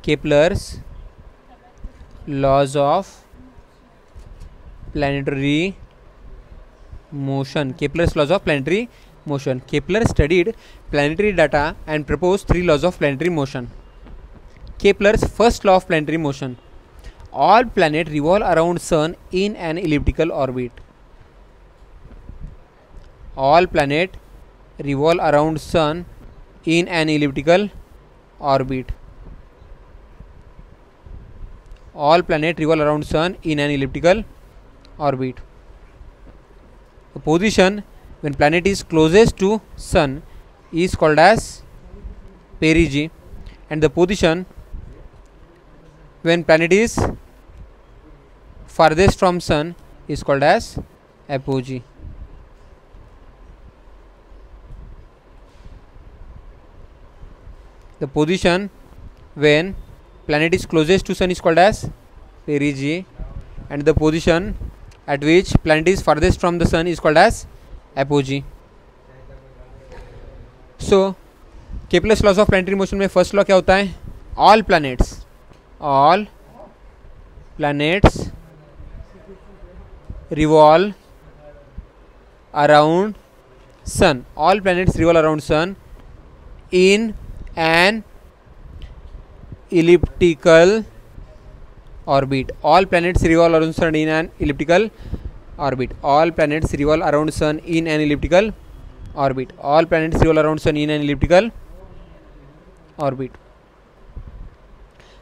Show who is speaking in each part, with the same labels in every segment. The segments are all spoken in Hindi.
Speaker 1: Kepler's laws of planetary motion. Kepler's laws of planetary motion. Kepler studied planetary data and proposed 3 laws of planetary motion. Kepler's first law of planetary motion: all planets revolve around sun in an elliptical orbit. All planets revolve around sun in an elliptical orbit. All planets revolve around sun in an elliptical orbit. The position when planet is closest to sun is called as perigee, and the position when planet is farthest from sun is called as apogee. The position when planet is closest to sun is called as perigee, and the position at which planet is farthest from the sun is called as apogee. So Kepler's laws of planetary motion में फर्स्ट लॉ क्या होता है? all planets revolve around sun. All planets revolve around sun in an elliptical orbit. All planets revolve around sun in an elliptical orbit. All planets revolve around sun in an elliptical orbit. All planets revolve around sun in an elliptical orbit.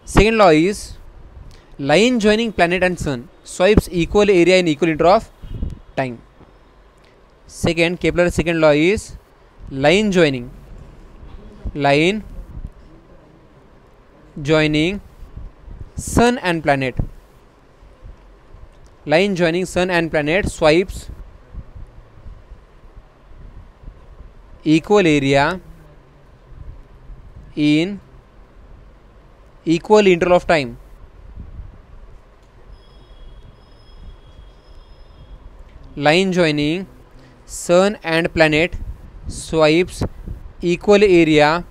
Speaker 1: Second law is line joining planet and sun swipes equal area in equal interval of time. Second, Kepler's second law is line joining sun and planet. Line joining sun and planet swipes equal area in equal interval of time. Line joining sun and planet swipes equal area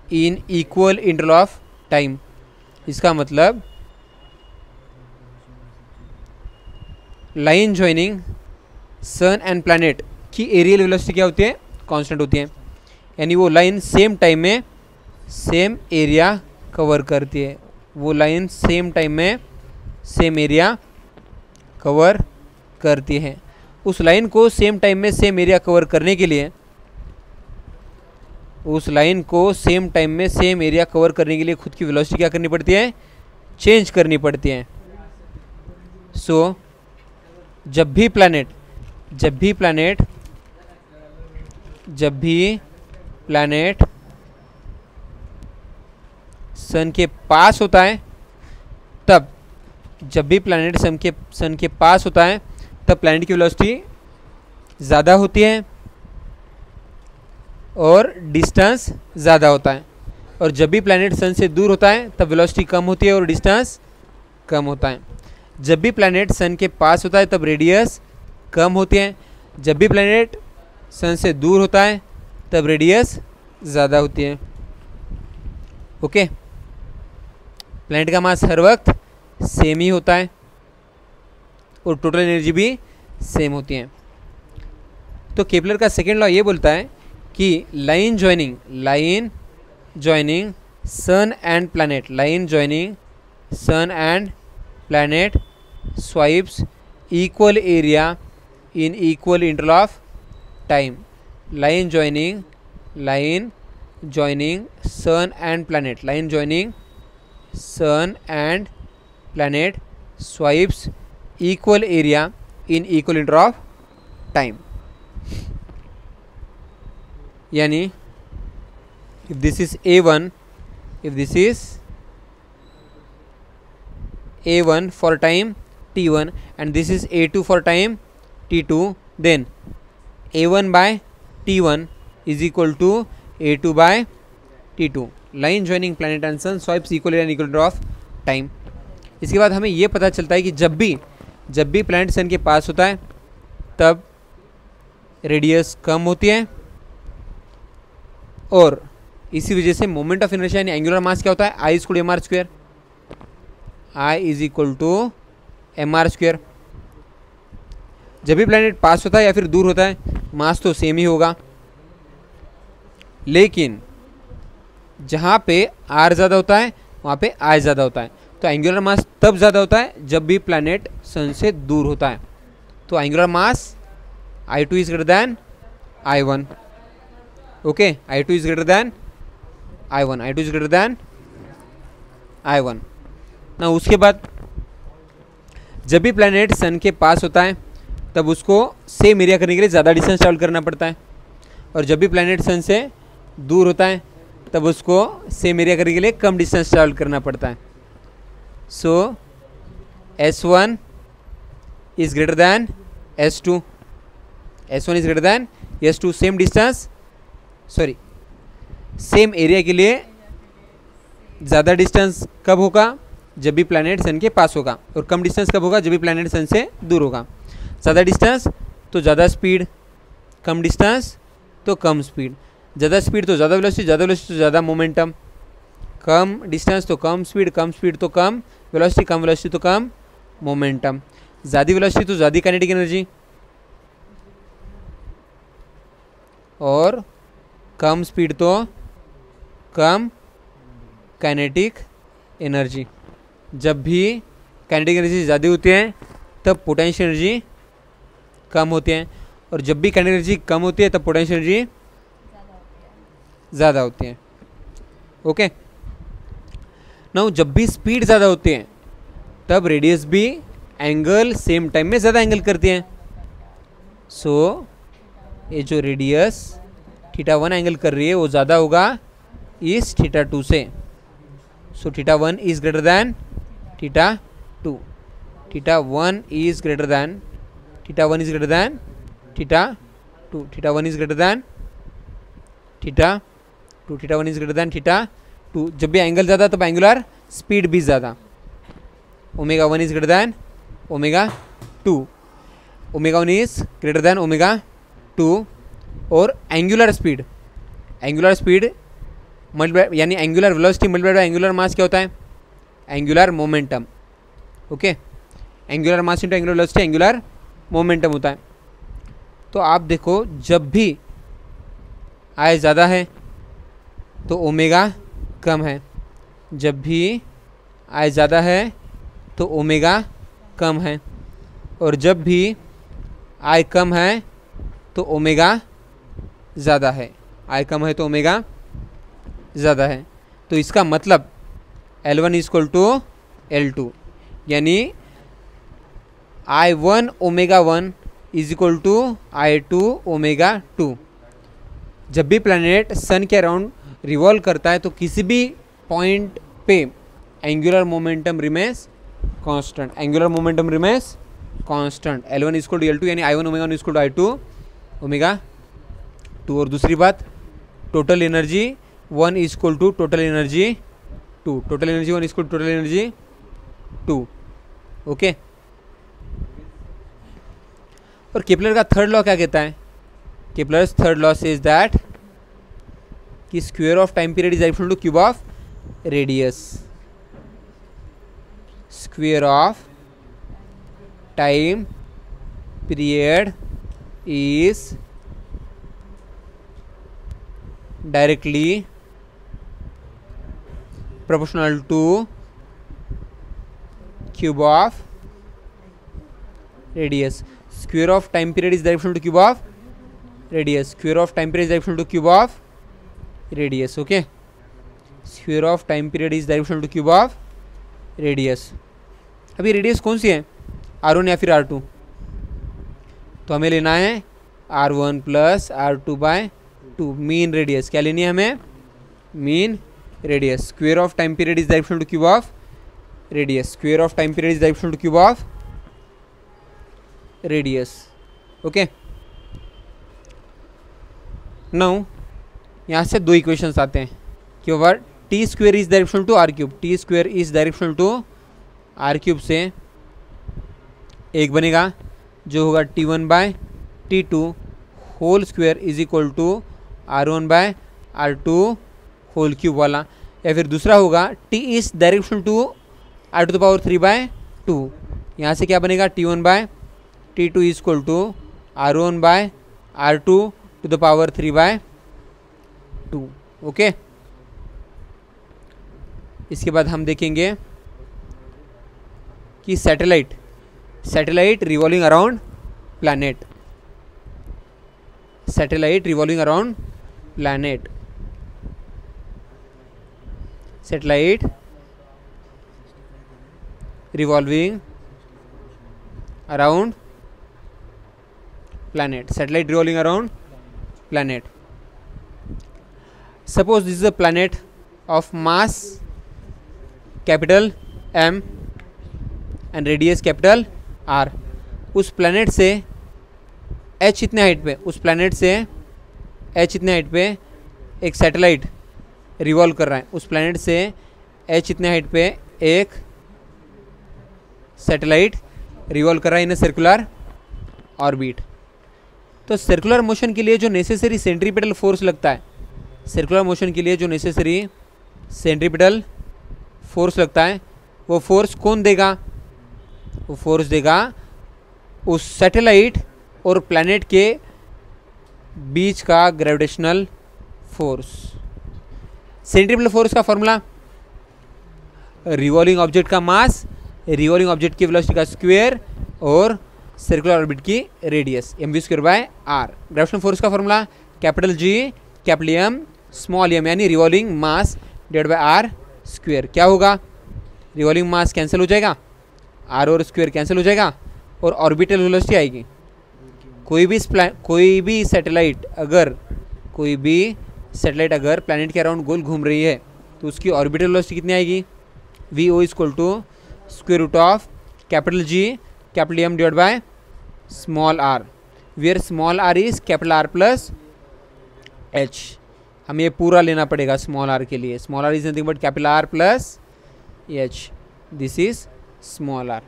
Speaker 1: in equal interval of time. इसका मतलब line joining sun and planet की एरियल वेलोसिटी क्या होती है? कांस्टेंट होती है, यानी वो लाइन सेम टाइम में सेम एरिया कवर करती है. वो लाइन सेम टाइम में सेम एरिया कवर करती है. उस लाइन को सेम टाइम में सेम एरिया कवर करने के लिए खुद की वेलोसिटी क्या करनी पड़ती है? चेंज करनी पड़ती है. सो जब भी प्लैनेट सन के पास होता है, तब प्लैनेट की वेलोसिटी ज़्यादा होती है और डिस्टेंस ज़्यादा होता है. और जब भी प्लैनेट सन से दूर होता है तब वेलोसिटी कम होती है और डिस्टेंस कम होता है. जब भी प्लैनेट सन के पास होता है तब रेडियस कम होती है. जब भी प्लैनेट सन से दूर होता है तब रेडियस ज़्यादा होती है. ओके, प्लैनेट का मास हर वक्त सेम ही होता है और टोटल एनर्जी भी सेम होती है. तो केपलर का सेकेंड लॉ ये बोलता है कि line joining sun and planet swipes equal area in equal interval of time. Line joining sun and planet swipes equal area in equal interval of time. यानी if this is A1 for time t1 and this is A2 for time t2, then A1 by t1 is equal to A2 by t2. Line joining planet and sun swipes equal area and equal interval of time. इसके बाद हमें ये पता चलता है कि जब भी प्लैनेट सन के पास होता है तब रेडियस कम होती है और इसी वजह से मोमेंट ऑफ इनर्शिया यानी एंगुलर मास क्या होता है? I = mr². I is equal to M R square. जब भी प्लैनेट पास होता है या फिर दूर होता है मास तो सेम ही होगा, लेकिन जहाँ पे आर ज़्यादा होता है वहाँ पे आई ज़्यादा होता है। तो एंगुलर मास तब ज़्यादा होता है जब भी प्लैनेट सन से दूर होता है। तो angular mass I2 is greater then I1। Okay, I2 is greater then I1, I2 is greater then I1 ना। उसके बाद जब भी प्लैनेट सन के पास होता है तब उसको सेम एरिया करने के लिए ज़्यादा डिस्टेंस ट्रैवल करना पड़ता है, और जब भी प्लैनेट सन से दूर होता है तब उसको सेम एरिया करने के लिए कम डिस्टेंस ट्रैवल करना पड़ता है। सो S1 is greater then S2, S1 is greater then S2। Same distance same area के लिए ज़्यादा डिस्टेंस कब होगा? जब भी प्लैनेट सन के पास होगा, और कम डिस्टेंस कब होगा? जब भी प्लैनेट सन से दूर होगा। ज़्यादा डिस्टेंस तो ज़्यादा स्पीड, कम डिस्टेंस तो कम स्पीड। ज़्यादा स्पीड तो ज़्यादा वेलोसिटी, ज़्यादा वेलोसिटी तो ज़्यादा मोमेंटम। कम डिस्टेंस तो कम स्पीड तो कम वेलोसिटी, कम वेलोसिटी तो कम मोमेंटम। ज़्यादा वेलोसिटी तो ज़्यादा काइनेटिक एनर्जी, और कम स्पीड तो कम काइनेटिक एनर्जी। जब भी काइनेटिक एनर्जी ज़्यादा होती है तब पोटेंशियल एनर्जी कम होती है, और जब भी काइनेटिक एनर्जी कम होती है तब पोटेंशियल एनर्जी ज़्यादा होती है। ओके नाउ, जब भी स्पीड ज़्यादा होती है तब रेडियस भी एंगल सेम टाइम में ज़्यादा एंगल करती है। सो ये जो रेडियस θ1 एंगल कर रही है वो ज़्यादा होगा इस θ2 से। So θ1 is greater than θ2, θ1 is greater than θ1 is greater than θ2, θ1 is greater than θ2, θ1 is greater than θ2। जब भी एंगल ज़्यादा तब एंगुलर स्पीड भी ज़्यादा। ω1 is greater than ω2, ω1 is greater than ω2। और एंगुलर स्पीड मल्टीप्लाई यानी angular velocity multiplied by angular mass क्या होता है? Angular momentum. Okay, angular mass into angular velocity angular momentum होता है। तो आप देखो, जब भी आई ज़्यादा है तो ओमेगा कम है, जब भी आई ज़्यादा है तो ओमेगा कम है, और जब भी आई कम है तो ओमेगा ज़्यादा है। आई कम है तो ओमेगा ज़्यादा है। तो इसका मतलब L1 is equal to L2, यानी I1 ω1 is equal to I2 ω2। जब भी प्लैनेट सन के अराउंड रिवॉल्व करता है तो किसी भी पॉइंट पे angular momentum remains constant, angular momentum remains constant. L1 is equal to L2, यानी I1 ω1 is equal to I2 ω2। और दूसरी बात, total energy 1 is equal to total energy 2, total energy 1 is equal to total energy 2। Okay, और केपलर का थर्ड लॉ क्या कहता है? Kepler's third law says that कि square of time period is equal to cube of radius. Square of time period is directly proportional to cube of radius. Square of time period is directional to cube of radius. Square of time period is directional to cube of radius. Okay, square of time period is directional to cube of radius. अभी रेडियस कौन सी है? R1 या फिर R2? तो हमें लेना है R1 plus R2/2 mean radius. क्या लेनी है हमें? Mean radius. Square of time period is directional to cube of radius. Square of time period is directional to cube of radius. Okay, now यहाँ से दो इक्वेशंस आते हैं कि over T square is directional to R cube, T square is directional to R cube से एक बनेगा जो होगा T1/T2 whole square is equal to R1/R2 whole cube वाला, या फिर दूसरा होगा T is directional to r to the power 3/2। यहाँ से क्या बनेगा T1/T2 is equal to R1/R2 to the power 3/2। Okay, इसके बाद हम देखेंगे कि satellite revolving around planet, satellite revolving around planet, satellite revolving around planet, satellite revolving around planet. Suppose this is a planet of mass capital M and radius capital R। उस प्लैनेट से h इतने हाइट पे, उस प्लैनेट से h इतने हाइट पे एक सैटेलाइट रिवॉल्व कर रहा है। उस प्लैनेट से h इतने हाइट पे एक सैटेलाइट रिवॉल्व कर रहा है इन सर्कुलर ऑर्बिट। तो सर्कुलर मोशन के लिए जो नेसेसरी सेंट्रीपिटल फोर्स लगता है, सर्कुलर मोशन के लिए जो नेसेसरी सेंट्रीपिटल फोर्स लगता है, वो फोर्स कौन देगा? वो फोर्स देगा उस सैटेलाइट और प्लैनेट के बीच का ग्रेविटेशनल फोर्स। सेंट्रीपिटल फोर्स का फॉर्मूला रिवॉल्विंग ऑब्जेक्ट का मास, रिवॉल्विंग ऑब्जेक्ट की वेलोसिटी का स्क्वायर और सर्कुलर ऑर्बिट की रेडियस mv²/r। ग्रेविटेशनल फोर्स का formula capital G capital M small m, यानी revolving mass divided by r square. क्या होगा? रिवॉल्विंग मास कैंसिल हो जाएगा, r और स्क्वायर कैंसिल हो जाएगा और ऑर्बिटल वेलोसिटी आएगी। कोई भी सैटेलाइट अगर प्लैनेट के अराउंड गोल घूम रही है तो उसकी ऑर्बिटल वेलोसिटी कितनी आएगी? VO equal to square root of capital G capital M divide by small r, where small r is capital R plus h। हमें ये पूरा लेना पड़ेगा स्मॉल r के लिए। Small r is nothing but capital R plus h, this is small r।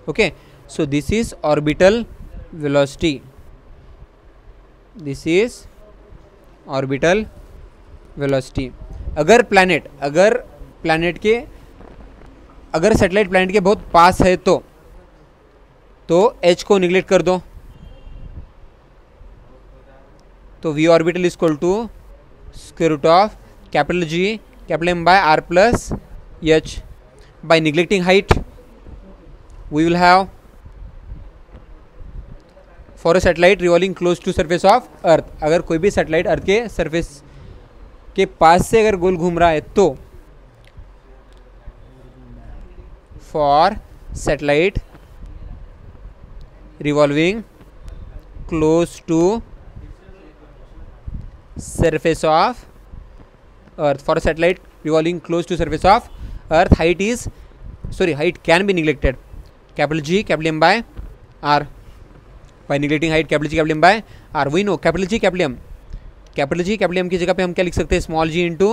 Speaker 1: Okay, so this is orbital velocity, this is orbital velocity. अगर सैटेलाइट प्लैनेट के बहुत पास है तो h को निगलेक्ट कर दो, तो v orbital is equal to square root of capital G capital M by R plus h। By neglecting height we will have for a satellite revolving close to surface of earth. अगर कोई भी सैटेलाइट अर्थ के सरफेस के पास से अगर गोल घूम रहा है तो for satellite revolving close to surface of earth, for a satellite revolving close to surface of earth, height can be neglected, capital G capital M by R। by neglecting height capital G capital M by R, we know capital G capital M की जगह पे हम क्या लिख सकते हैं? Small g into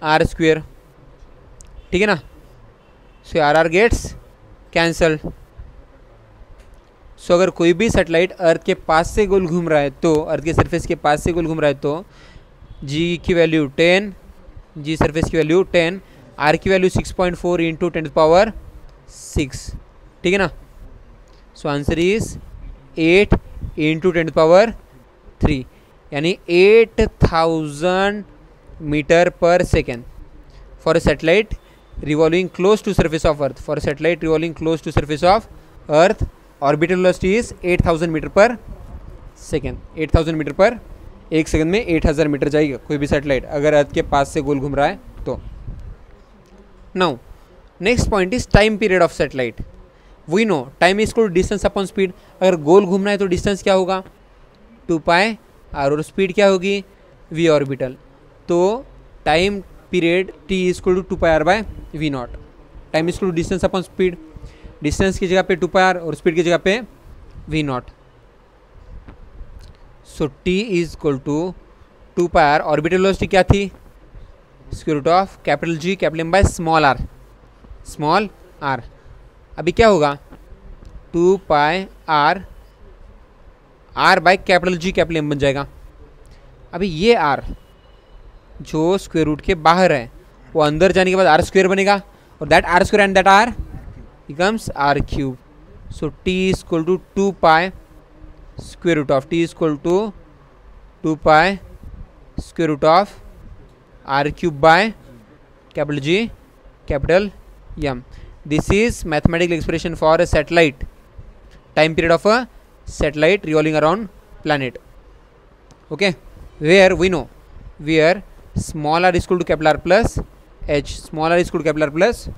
Speaker 1: R square, ठीक है ना। सो R गेट्स कैंसल्ड। सो अगर कोई भी सैटेलाइट अर्थ के पास से गोल घूम रहा है तो, अर्थ के सरफेस के पास से गोल घूम रहा है तो g की वैल्यू 10, g सरफेस की वैल्यू 10, r की वैल्यू 6.4 इंटू 10⁻6, ठीक है ना। सो आंसर इज 8 इंटू 10⁻3, यानी 8000 metre per second for a satellite revolving close to surface of earth. For a satellite revolving close to surface of earth orbital velocity is 8000 metre per second. 8000 metre per एक सेकंड में 8000 मीटर जाएगा कोई भी सैटेलाइट अगर अर्थ के पास से गोल घूम रहा है तो। Now next point is time period of satellite. We know time is equal to distance upon speed. अगर गोल घूमना है तो डिस्टेंस क्या होगा? 2πr, और स्पीड क्या होगी? v orbital. तो time period t is equal to 2πr/v0। Time is equal to distance upon speed, distance की जगह पे 2πr और स्पीड की जगह पे v0। So t is equal to 2πr, orbital velocity क्या थी? Square root of capital G capital M by small r। अभी क्या होगा? 2πr r by capital G capital M बन जाएगा। अभी ये r जो स्क्वायर रूट के बाहर है वो अंदर जाने के बाद r स्क्वायर बनेगा or that r square and that r becomes r cube. So t is equal to 2 pi square root of t is equal to 2 pi square root of r cube by capital G capital M. This is mathematical expression for a satellite, time period of a satellite revolving around planet. Okay, where we know where small r is equal to capital R plus h, small r is equal to capital R plus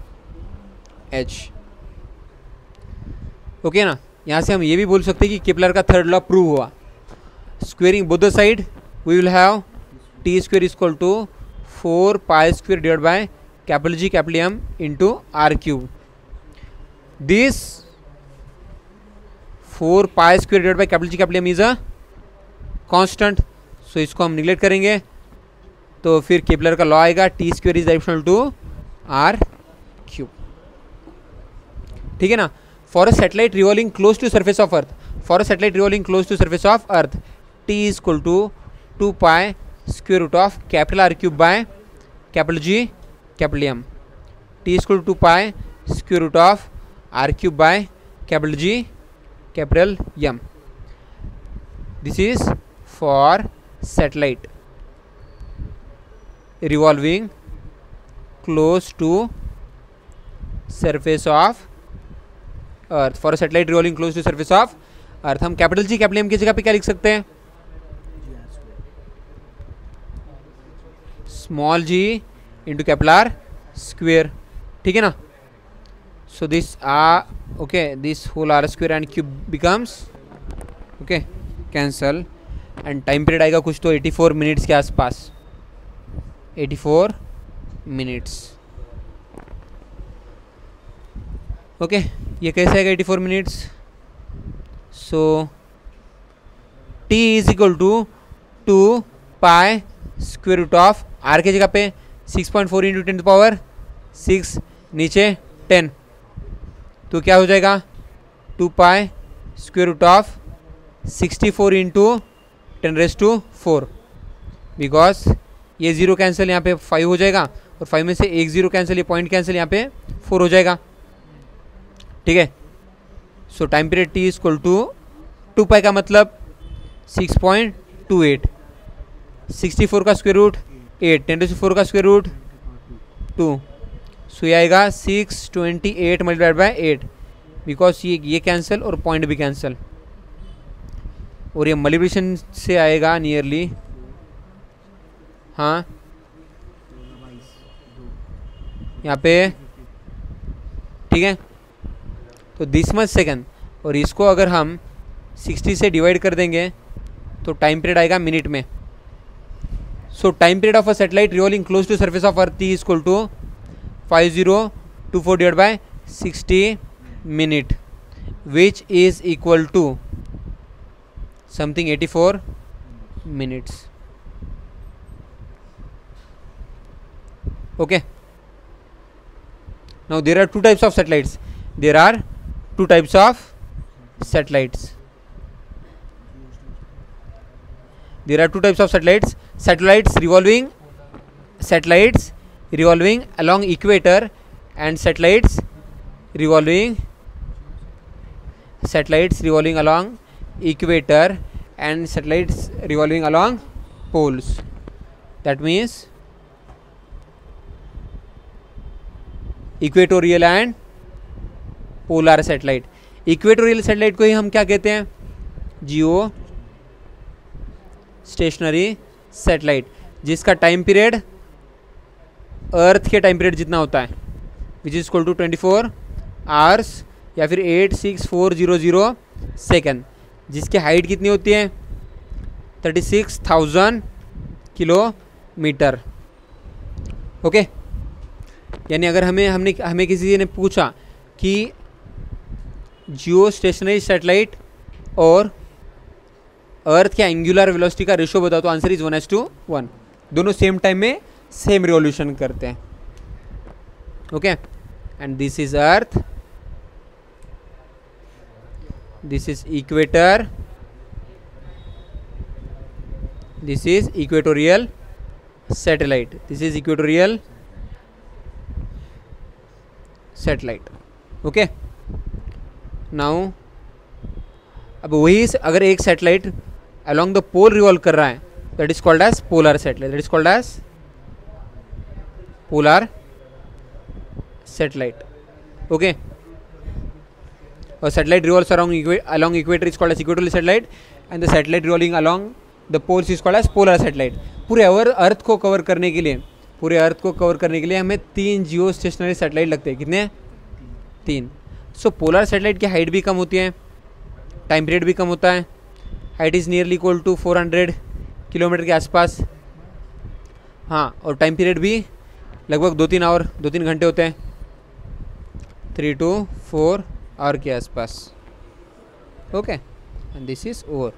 Speaker 1: h. Okay ना, यहाँ से हम ये भी बोल सकते हैं कि केपलर का थर्ड लॉ प्रूव हुआ. Squaring both the side we will have T square is equal to 4 pi square divide by capital G capital M into R cube. This 4 pi square divide by capital G capital M is a constant, so इसको हम निगलेक्ट करेंगे. तो फिर केपलर का लॉ आएगा T square is directional to R cube. ठीक है ना. For a satellite revolving close to surface of Earth, for a satellite revolving close to surface of Earth, t is equal to 2 pi square root of capital R cube by capital G capital M. t is equal to 2 pi square root of R cube by capital G capital M. This is for satellite revolving close to surface of earth. For satellite revolving close to surface of earth. हम कैपिटल जी कैपिटल एम की जगह पे क्या लिख सकते हैं? Small G into capital R square. ठीक है ना. So this okay, this whole R square and cube becomes okay cancel, and time period आएगा कुछ तो 84 मिनट्स के आसपास. 84 मिनट्स. ओके, ये कैसे आएगा 84 minutes? So t is equal to 2 pi square root of r के जगह पे 6.4 इंटू 10 पावर 6, नीचे 10, तो क्या हो जाएगा 2 pi square root of 64 into 10⁻⁴. Because ये ज़ीरो कैंसिल, यहाँ पे 5 हो जाएगा, और 5 में से एक ज़ीरो कैंसिल, ये पॉइंट कैंसिल, यहाँ पे 4 हो जाएगा. ठीक है. So time period T is equal to 2 pi का मतलब 6.28, 64 का स्क्वायर रूट 8, 10⁻⁴ का स्क्वायर रूट 2, सो ये आएगा 628 मल्टीप्लाइड बाय 8. बिकॉज ये कैंसिल और पॉइंट भी कैंसिल, और ये मल्टीप्लिकेशन से आएगा नियरली, हाँ यहाँ पे. ठीक है. तो दिस मच सेकंड, और इसको अगर हम 60 से डिवाइड कर देंगे तो टाइम पीरियड आएगा मिनट में. So time period of a satellite revolving close to surface of earth is equal to 5024 divide by 60 minute, which is equal to something 84 minutes. Okay. Now there are two types of satellites. There are two types of satellites. There are two types of satellites. Satellites revolving along equator, and satellites revolving along equator, and satellites revolving along poles. That means equatorial and polar satellite. Equatorial satellite को ही हम क्या कहते हैं? जियो स्टेशनरी सैटेलाइट, जिसका टाइम पीरियड अर्थ के टाइम पीरियड जितना होता है, which is equal to 24 hours या फिर 86400 सेकेंड. जिसकी हाइट कितनी होती है? 36,000 किलोमीटर. ओके. यानी अगर हमें किसी ने पूछा कि जियो स्टेशनरी सैटेलाइट और अर्थ के एंगुलर वेलोसिटी का रेशियो बताओ, तो आंसर इज 1:1. दोनों सेम टाइम में सेम रिवॉल्यूशन करते हैं. Okay. And this is earth, this is equator, this is equatorial satellite. This is equatorial satellite. Okay, now अब वही अगर एक satellite along the pole revolve कर रहा है, that is called as polar satellite, that is called as polar satellite. Okay, और satellite revolves along equator is called as equatorial satellite and the satellite revolving along the poles is called as polar satellite। पूरे अर्थ को कवर करने के लिए, पूरे अर्थ को कवर करने के लिए हमें 3 जियो स्टेशनरी सैटेलाइट लगते हैं। कितने? 3। सो पोलर सैटेलाइट की हाइट भी कम होती है, टाइम पीरियड भी कम होता है। Height is nearly equal to 400 kilometre के आसपास। हाँ, और टाइम पीरियड भी लगभग 2-3 आवर, 2-3 घंटे होते हैं, 3 to 4 आवर के आसपास। Okay, and this is over.